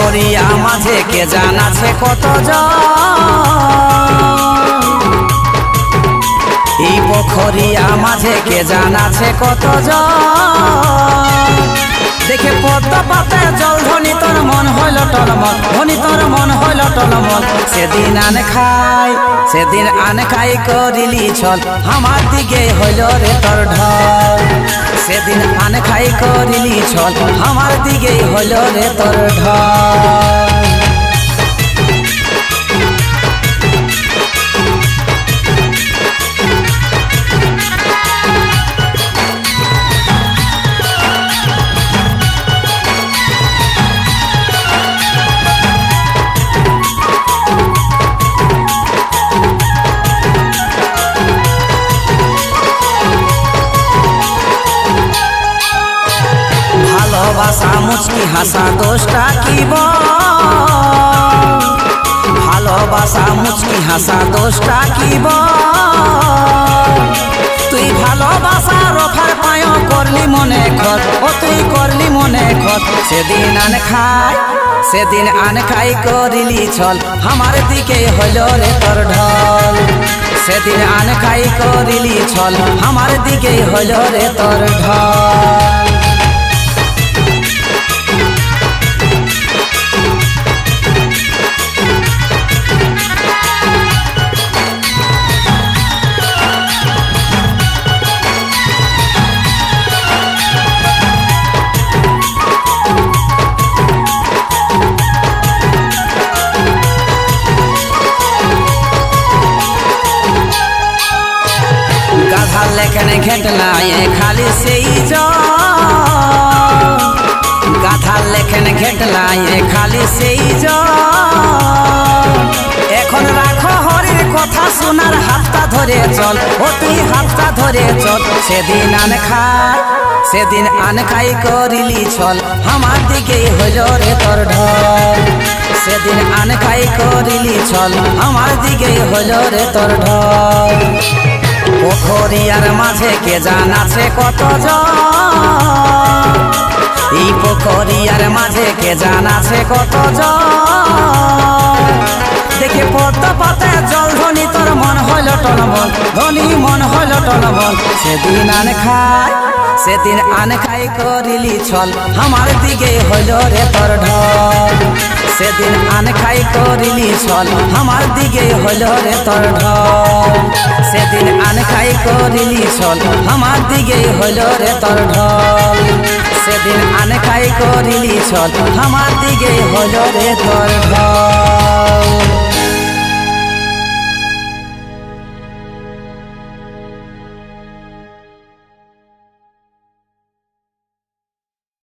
পুখরিয়া মাঝে কে জানাছে কত জন, এই পুখরিয়া মাঝে কে জানাছে কত জন। দেখে পদ্মা পাতায় জল ধনি তোর মন হইল টলমল, ধনি তোর মন হইল টলমল। সেদিন আন খাই করিলি ছল, আমার দিকে হইল রে তোর ঢল। সেদিন আন খাই করিলি ছল, আমার দিকে হইল রে তোর ঢল। ভালোবাসা মুচকি হাসা দোষটা কি বল, ভালোবাসা মুচকি হাসা দোষটা কি বল। তুই ভালোবাসার অফার পায় করলি মনে খত, ও তুই করলি মনে খত। সেদিন আন খাই করিলি ছল, আমার দিকে হইল রে তোর ঢল। সেদিন আন খাই করিলি ছল, আমার দিকে হইল রে তোর ঢল। গাধার লেখানে ঘেটলায় খালি সেই জল, গাধার লেখানে ঘেটলায় খালি সেই জল। এখন রাখো হরির কথা শোনার হাতটা ধরে চল, ও তুই হাতটা ধরে চল। সেদিন আন খাই করিলি ছল, আমার দিকেই হইল রে তোর ঢল। সেদিন আন খাই করিলি ছল, আমার দিকেই হইল রে তোর ঢল। পুখরিয়ার মাঝে কে জানাছে কত জন, এই পুখরিয়ার মাঝে কে জানাছে কত জন। দেখে পদ্মা পাতায় জল ধনি তোর মন হইল টলমল, ধনি মন হইল টলমল। সেদিন আন খাই করিলি ছল, আমার দিকে হইল রে তোর ঢল। সেদিন আন খাই করিলি ছল, আমার দিকে হইল রে তোর ঢল। সেদিন আন খাই করিলি ছল, আমার দিকে হইল রে তোর ঢল। সেদিন আন খাই করিলি ছল, আমার দিকে হইল রে তোর ঢল।